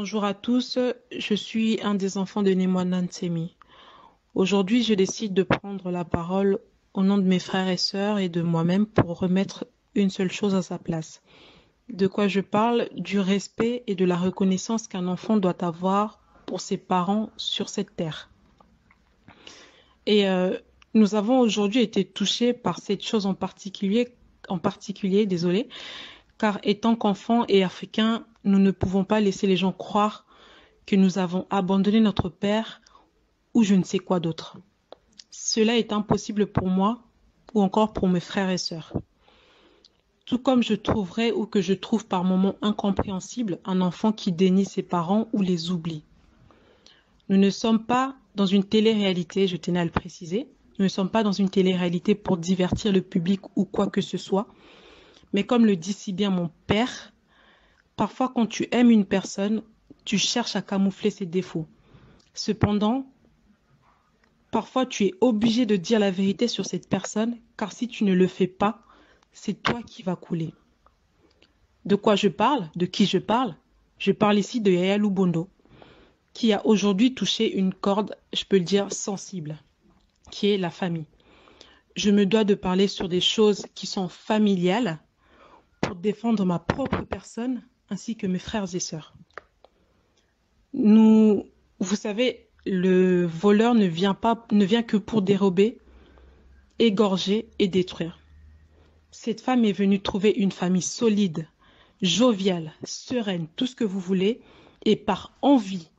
Bonjour à tous, je suis un des enfants de Nemwana Nsemi. Aujourd'hui, je décide de prendre la parole au nom de mes frères et sœurs et de moi-même pour remettre une seule chose à sa place. De quoi je parle? Du respect et de la reconnaissance qu'un enfant doit avoir pour ses parents sur cette terre. Et nous avons aujourd'hui été touchés par cette chose en particulier, désolé, car étant qu'enfants et africains, nous ne pouvons pas laisser les gens croire que nous avons abandonné notre père ou je ne sais quoi d'autre. Cela est impossible pour moi ou encore pour mes frères et sœurs. Tout comme je trouverais ou que je trouve par moments incompréhensible un enfant qui dénie ses parents ou les oublie. Nous ne sommes pas dans une télé-réalité, je tenais à le préciser. Nous ne sommes pas dans une télé-réalité pour divertir le public ou quoi que ce soit. Mais comme le dit si bien mon père, parfois quand tu aimes une personne, tu cherches à camoufler ses défauts. Cependant, parfois tu es obligé de dire la vérité sur cette personne, car si tu ne le fais pas, c'est toi qui vas couler. De quoi je parle? De qui je parle? Je parle ici de Yaya Lubondo, qui a aujourd'hui touché une corde, je peux le dire, sensible, qui est la famille. Je me dois de parler sur des choses qui sont familiales pour défendre ma propre personne ainsi que mes frères et sœurs. Vous savez, le voleur ne vient que pour dérober, égorger et détruire. Cette femme est venue trouver une famille solide, joviale, sereine, tout ce que vous voulez, et par envie,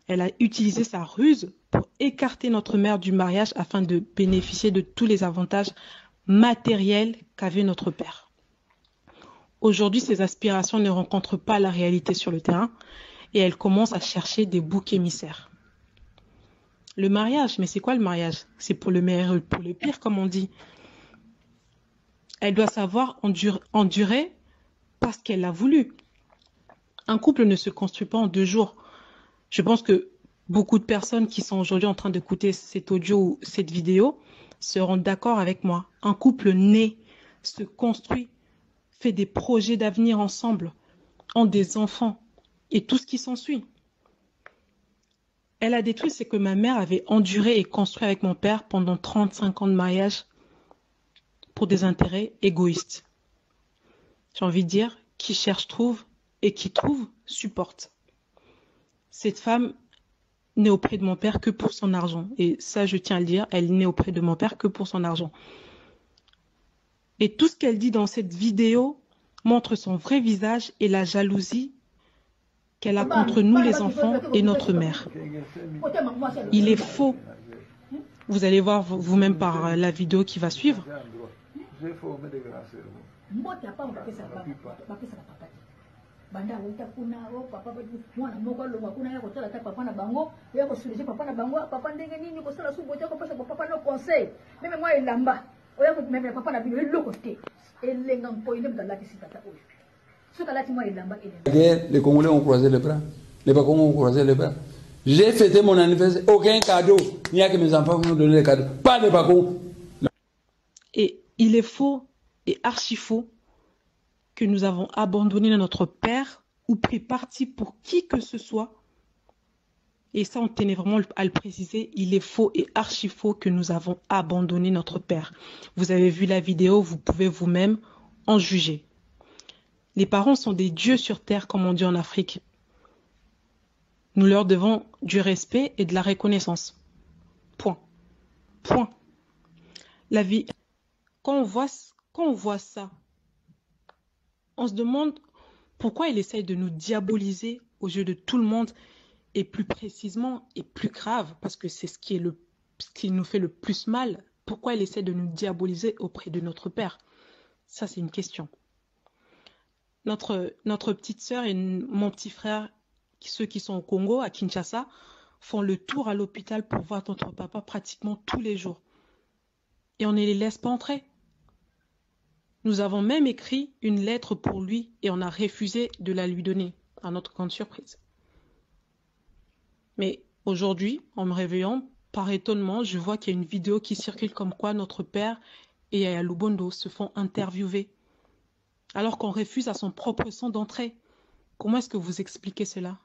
elle a utilisé sa ruse pour écarter notre mère du mariage afin de bénéficier de tous les avantages matériels qu'avait notre père. Aujourd'hui, ses aspirations ne rencontrent pas la réalité sur le terrain et elle commence à chercher des boucs émissaires. Le mariage, mais c'est quoi le mariage? C'est pour le meilleur et pour le pire, comme on dit. Elle doit savoir endurer parce qu'elle l'a voulu. Un couple ne se construit pas en 2 jours. Je pense que beaucoup de personnes qui sont aujourd'hui en train d'écouter cet audio ou cette vidéo seront d'accord avec moi. Un couple naît, se construit, fait des projets d'avenir ensemble, ont des enfants et tout ce qui s'ensuit. Elle a détruit ce que ma mère avait enduré et construit avec mon père pendant 35 ans de mariage pour des intérêts égoïstes. J'ai envie de dire, qui cherche trouve et qui trouve supporte. Cette femme n'est auprès de mon père que pour son argent. Et ça, je tiens à le dire, elle n'est auprès de mon père que pour son argent. Et tout ce qu'elle dit dans cette vidéo montre son vrai visage et la jalousie qu'elle a contre nous les enfants et notre mère. Il est faux. Vous allez voir vous-même par la vidéo qui va suivre. Banda wuta kuna papa mwana moko longa kuna ya kotala ta papa na bango ya ko suluger papa na bango papa ndenge nini ko sala subo te ko pesa papa no conseil même moi elamba oya ko même papa na bino eloko te elenga ko ine bdala ki sitata oyo soka lati moi elamba elamba. Les Congolais ont croisé les bras, les Bacongos ont croisé les bras. J'ai fêté mon anniversaire, aucun cadeau, il n'y a que mes enfants qui m'ont donné les cadeaux, pas les Bacongos. Et il est faux et archi faux que nous avons abandonné notre père ou pris parti pour qui que ce soit. Et ça, on tenait vraiment à le préciser. Il est faux et archi faux que nous avons abandonné notre père. Vous avez vu la vidéo, vous pouvez vous-même en juger. Les parents sont des dieux sur terre, comme on dit en Afrique. Nous leur devons du respect et de la reconnaissance. Point. Point. La vie, quand on voit ça, on se demande pourquoi il essaye de nous diaboliser aux yeux de tout le monde et plus précisément et plus grave, parce que c'est ce qui nous fait le plus mal. Pourquoi il essaie de nous diaboliser auprès de notre père? Ça, c'est une question. Notre petite sœur et mon petit frère, ceux qui sont au Congo, à Kinshasa, font le tour à l'hôpital pour voir notre papa pratiquement tous les jours. Et on ne les laisse pas entrer. Nous avons même écrit une lettre pour lui et on a refusé de la lui donner, à notre grande surprise. Mais aujourd'hui, en me réveillant, par étonnement, je vois qu'il y a une vidéo qui circule comme quoi notre père et Yaya Lubondo se font interviewer, alors qu'on refuse à son propre sang d'entrer. Comment est-ce que vous expliquez cela?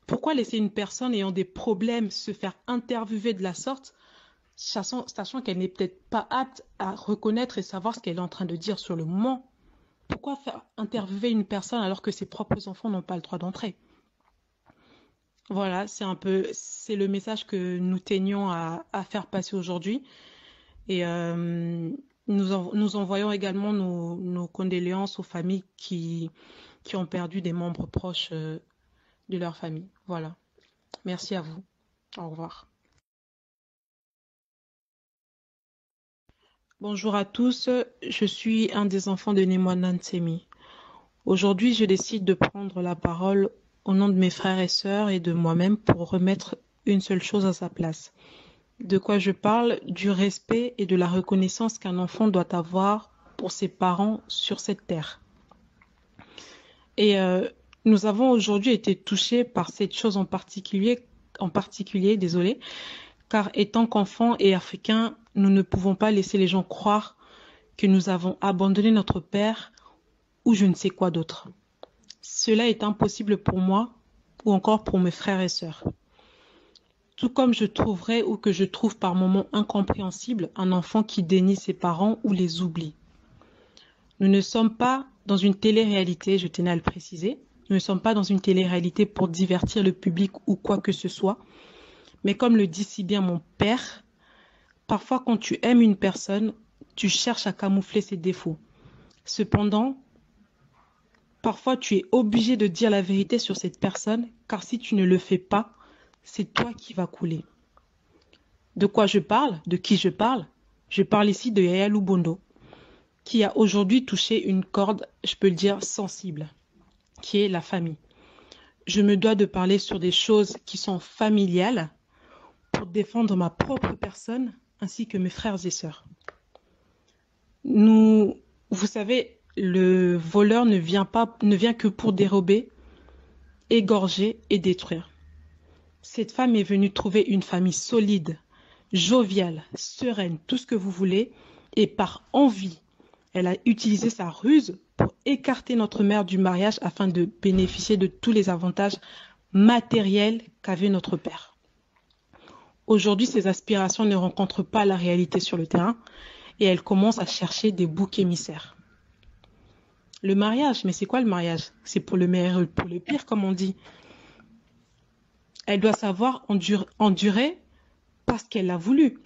Pourquoi laisser une personne ayant des problèmes se faire interviewer de la sorte, sachant qu'elle n'est peut-être pas apte à reconnaître et savoir ce qu'elle est en train de dire sur le moment? Pourquoi faire interviewer une personne alors que ses propres enfants n'ont pas le droit d'entrer? Voilà, c'est le message que nous tenions à faire passer aujourd'hui. Et nous envoyons également nos condoléances aux familles qui ont perdu des membres proches de leur famille. Voilà. Merci à vous. Au revoir. Bonjour à tous, je suis un des enfants de Nemwana Nsemi. Aujourd'hui, je décide de prendre la parole au nom de mes frères et sœurs et de moi-même pour remettre une seule chose à sa place. De quoi je parle? Du respect et de la reconnaissance qu'un enfant doit avoir pour ses parents sur cette terre. Et nous avons aujourd'hui été touchés par cette chose en particulier, désolé, car étant qu'enfants et africains, nous ne pouvons pas laisser les gens croire que nous avons abandonné notre père ou je ne sais quoi d'autre. Cela est impossible pour moi ou encore pour mes frères et sœurs. Tout comme je trouverais ou que je trouve par moments incompréhensible un enfant qui dénie ses parents ou les oublie. Nous ne sommes pas dans une télé-réalité, je tenais à le préciser. Nous ne sommes pas dans une télé-réalité pour divertir le public ou quoi que ce soit. Mais comme le dit si bien mon père, parfois quand tu aimes une personne, tu cherches à camoufler ses défauts. Cependant, parfois tu es obligé de dire la vérité sur cette personne, car si tu ne le fais pas, c'est toi qui vas couler. De quoi je parle? De qui je parle? Je parle ici de Yaya Lubondo, qui a aujourd'hui touché une corde, je peux le dire, sensible, qui est la famille. Je me dois de parler sur des choses qui sont familiales pour défendre ma propre personne ainsi que mes frères et sœurs. Vous savez, le voleur ne vient que pour dérober, égorger et détruire. Cette femme est venue trouver une famille solide, joviale, sereine, tout ce que vous voulez, et par envie, elle a utilisé sa ruse pour écarter notre mère du mariage afin de bénéficier de tous les avantages matériels qu'avait notre père. Aujourd'hui, ses aspirations ne rencontrent pas la réalité sur le terrain et elle commence à chercher des boucs émissaires. Le mariage, mais c'est quoi le mariage? C'est pour le meilleur et pour le pire, comme on dit. Elle doit savoir endurer parce qu'elle l'a voulu.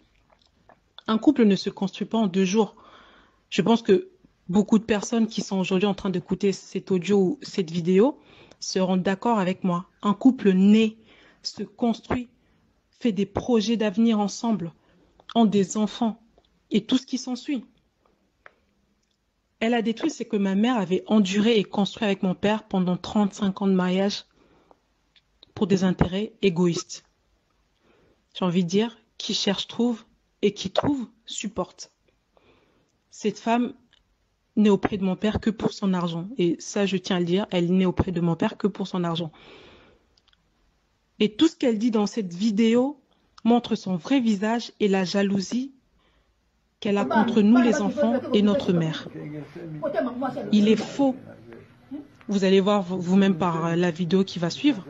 Un couple ne se construit pas en 2 jours. Je pense que beaucoup de personnes qui sont aujourd'hui en train d'écouter cet audio ou cette vidéo seront d'accord avec moi. Un couple naît, se construit, fait des projets d'avenir ensemble, ont des enfants et tout ce qui s'ensuit. Elle a détruit ce que ma mère avait enduré et construit avec mon père pendant 35 ans de mariage pour des intérêts égoïstes. J'ai envie de dire, qui cherche trouve et qui trouve supporte. Cette femme n'est auprès de mon père que pour son argent. Et ça, je tiens à le dire, elle n'est auprès de mon père que pour son argent. Et tout ce qu'elle dit dans cette vidéo montre son vrai visage et la jalousie qu'elle a contre nous les enfants et notre mère. Il est faux. Vous allez voir vous-même par la vidéo qui va suivre.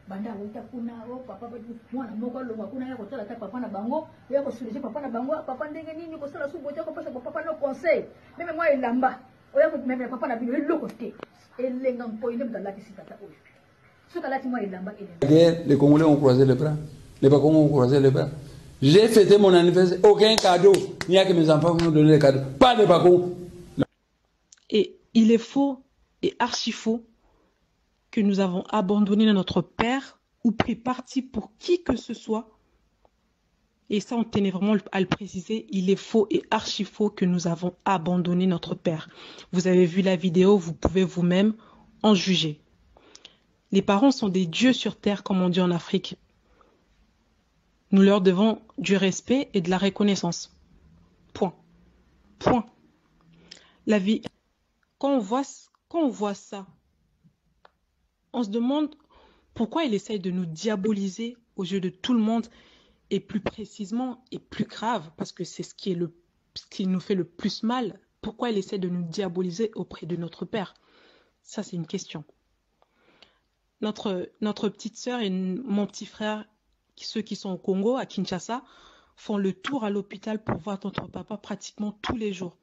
Banda wuta kuna papa mwana moko longa kuna ya kotala ta papa na bango ya ko suluser papa na bango papa ndenge nini ko sala subo ta ko pasa papa no conseil même moi elamba oya ko même papa na bino eloko te elenga mpoine mdala kisitata oyo soka lati moi elamba elenga. Les Congolais ont croisé les bras, les Bacongos ont croisé les bras. J'ai fêté mon anniversaire, aucun cadeau, il n'y a que mes enfants qui m'ont donné les cadeaux, pas les Bacongos. Et il est faux et archi faux que nous avons abandonné notre père ou pris parti pour qui que ce soit. Et ça, on tenait vraiment à le préciser. Il est faux et archi faux que nous avons abandonné notre père. Vous avez vu la vidéo, vous pouvez vous-même en juger. Les parents sont des dieux sur terre, comme on dit en Afrique. Nous leur devons du respect et de la reconnaissance. Point. Point. La vie, quand on voit ça, on se demande pourquoi il essaye de nous diaboliser aux yeux de tout le monde et plus précisément et plus grave, parce que c'est ce qui nous fait le plus mal Pourquoi elle essaie de nous diaboliser auprès de notre père? Ça, c'est une question. Notre petite sœur et mon petit frère, ceux qui sont au Congo, à Kinshasa, font le tour à l'hôpital pour voir notre papa pratiquement tous les jours.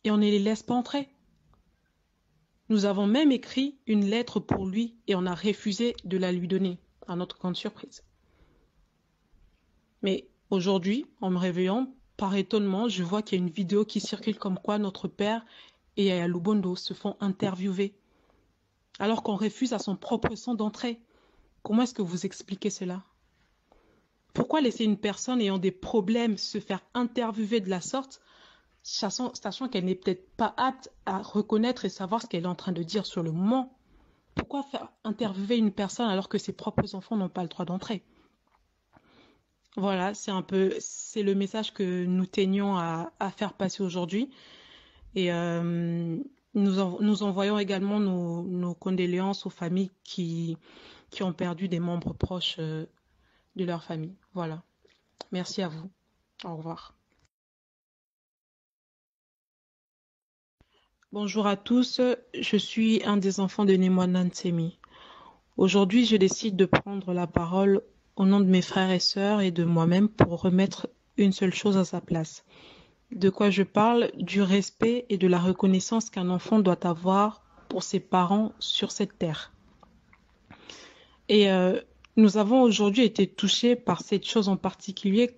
Et on ne les laisse pas entrer. Nous avons même écrit une lettre pour lui et on a refusé de la lui donner, à notre grande surprise. Mais aujourd'hui, en me réveillant, par étonnement, je vois qu'il y a une vidéo qui circule comme quoi notre père et Yaya Lubondo se font interviewer, alors qu'on refuse à son propre sang d'entrer. Comment est-ce que vous expliquez cela? Pourquoi laisser une personne ayant des problèmes se faire interviewer de la sorte, sachant qu'elle n'est peut-être pas apte à reconnaître et savoir ce qu'elle est en train de dire sur le moment? Pourquoi faire interviewer une personne alors que ses propres enfants n'ont pas le droit d'entrer? Voilà, c'est le message que nous tenions à faire passer aujourd'hui. Et nous envoyons également nos condoléances aux familles qui ont perdu des membres proches de leur famille. Voilà. Merci à vous. Au revoir. Bonjour à tous. Je suis un des enfants de Nemwana Nsemi. Aujourd'hui, je décide de prendre la parole au nom de mes frères et sœurs et de moi-même pour remettre une seule chose à sa place. De quoi je parle? Du respect et de la reconnaissance qu'un enfant doit avoir pour ses parents sur cette terre. Et nous avons aujourd'hui été touchés par cette chose en particulier,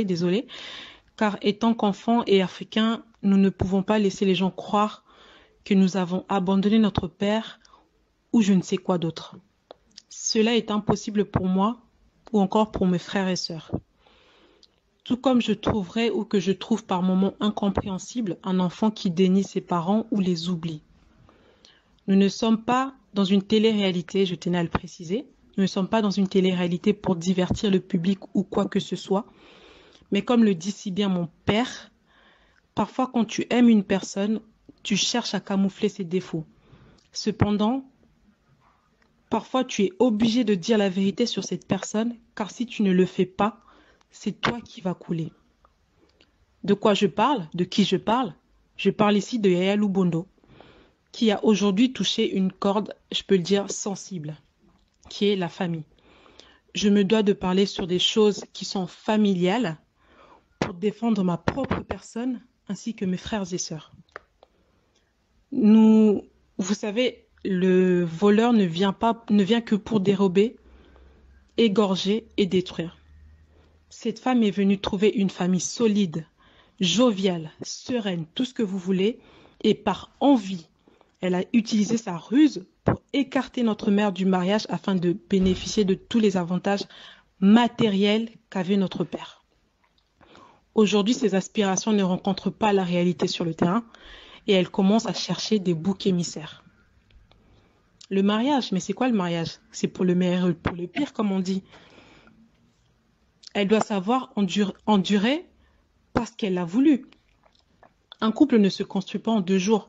désolé, car étant qu'enfants et africains, nous ne pouvons pas laisser les gens croire que nous avons abandonné notre père ou je ne sais quoi d'autre. Cela est impossible pour moi ou encore pour mes frères et sœurs. Tout comme je trouverais ou que je trouve par moments incompréhensible un enfant qui dénie ses parents ou les oublie. Nous ne sommes pas dans une télé-réalité, je tenais à le préciser. Nous ne sommes pas dans une télé-réalité pour divertir le public ou quoi que ce soit. Mais comme le dit si bien mon père, parfois quand tu aimes une personne, tu cherches à camoufler ses défauts. Cependant, parfois tu es obligé de dire la vérité sur cette personne, car si tu ne le fais pas, c'est toi qui vas couler. De quoi je parle? De qui je parle? Je parle ici de Yaya Lubondo, qui a aujourd'hui touché une corde, je peux le dire, sensible, qui est la famille. Je me dois de parler sur des choses qui sont familiales pour défendre ma propre personne ainsi que mes frères et sœurs. Vous savez, le voleur ne vient que pour dérober, égorger et détruire. Cette femme est venue trouver une famille solide, joviale, sereine, tout ce que vous voulez, et par envie, elle a utilisé sa ruse pour écarter notre mère du mariage afin de bénéficier de tous les avantages matériels qu'avait notre père. Aujourd'hui, ses aspirations ne rencontrent pas la réalité sur le terrain et elle commence à chercher des boucs émissaires. Le mariage, mais c'est quoi le mariage? C'est pour le meilleur et pour le pire, comme on dit. Elle doit savoir endurer parce qu'elle a voulu. Un couple ne se construit pas en 2 jours.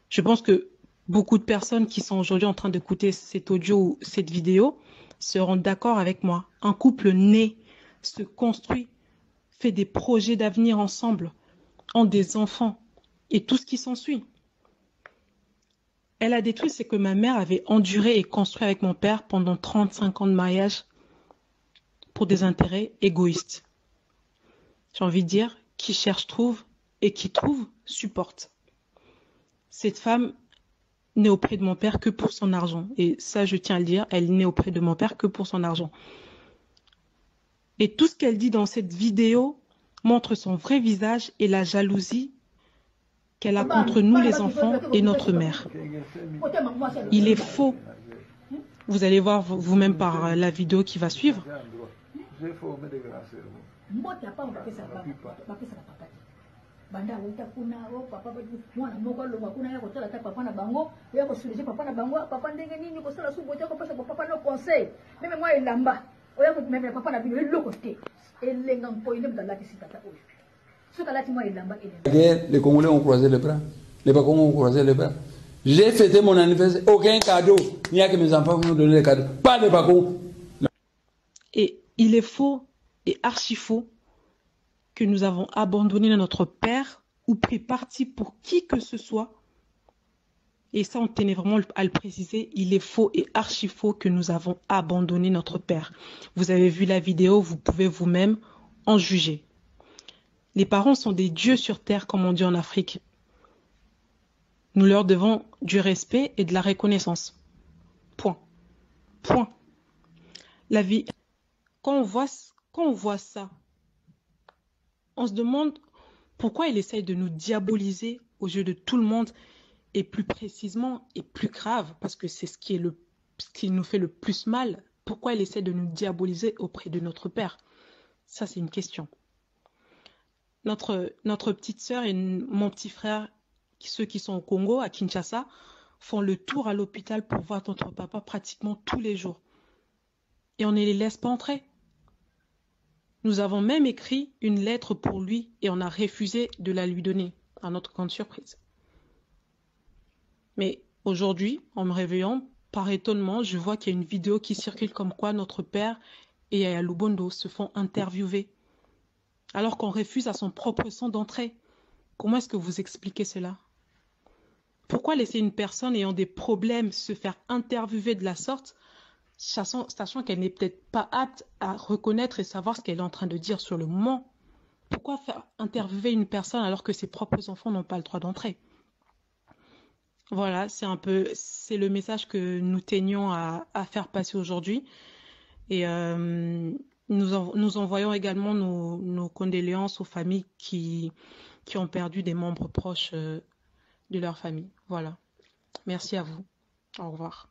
Je pense que beaucoup de personnes qui sont aujourd'hui en train d'écouter cet audio ou cette vidéo seront d'accord avec moi. Un couple naît, se construit, fait des projets d'avenir ensemble, ont des enfants et tout ce qui s'ensuit. Elle a détruit ce que ma mère avait enduré et construit avec mon père pendant 35 ans de mariage pour des intérêts égoïstes. J'ai envie de dire, qui cherche trouve et qui trouve supporte. Cette femme n'est auprès de mon père que pour son argent. Et ça, je tiens à le dire, elle n'est auprès de mon père que pour son argent. Et tout ce qu'elle dit dans cette vidéo montre son vrai visage et la jalousie qu'elle a contre nous les enfants et notre mère. Il est faux. Vous allez voir vous-même par la vidéo qui va suivre. Banda wuta kuna papa mwana moko longa kuna ya kotala ta papa na bango ya ko suluger papa na bango papa ndenge nini ko sala subo te ko pesa papa no conseil même moi elamba oya ko même papa na bino eloko te elenga nko ine mdala ki sitata oyo soka lati moi elamba elenga. Les Congolais ont croisé les bras, les Congolais ont croisé les bras. J'ai fêté mon anniversaire, aucun cadeau, il n'y a que mes enfants qui m'ont donné les cadeaux, pas de Bacon. Et il est faux et archi faux que nous avons abandonné notre père ou pris parti pour qui que ce soit. Et ça, on tenait vraiment à le préciser, il est faux et archi faux que nous avons abandonné notre père. Vous avez vu la vidéo, vous pouvez vous-même en juger. Les parents sont des dieux sur terre, comme on dit en Afrique. Nous leur devons du respect et de la reconnaissance. Point. Point. La vie, quand on voit ça, on se demande pourquoi il essaye de nous diaboliser aux yeux de tout le monde, et plus précisément et plus grave, parce que c'est ce qui nous fait le plus mal. Pourquoi il essaie de nous diaboliser auprès de notre père? Ça, c'est une question. Notre petite sœur et mon petit frère, ceux qui sont au Congo, à Kinshasa, font le tour à l'hôpital pour voir notre papa pratiquement tous les jours. Et on ne les laisse pas entrer. Nous avons même écrit une lettre pour lui et on a refusé de la lui donner, à notre grande surprise. Mais aujourd'hui, en me réveillant, par étonnement, je vois qu'il y a une vidéo qui circule comme quoi notre père et Yaya Lubondo se font interviewer, alors qu'on refuse à son propre sang d'entrer. Comment est-ce que vous expliquez cela? Pourquoi laisser une personne ayant des problèmes se faire interviewer de la sorte, sachant qu'elle n'est peut-être pas apte à reconnaître et savoir ce qu'elle est en train de dire sur le moment? Pourquoi faire interviewer une personne alors que ses propres enfants n'ont pas le droit d'entrer? Voilà, c'est le message que nous tenions à faire passer aujourd'hui. Et nous envoyons également nos condoléances aux familles qui ont perdu des membres proches de leur famille. Voilà. Merci à vous. Au revoir.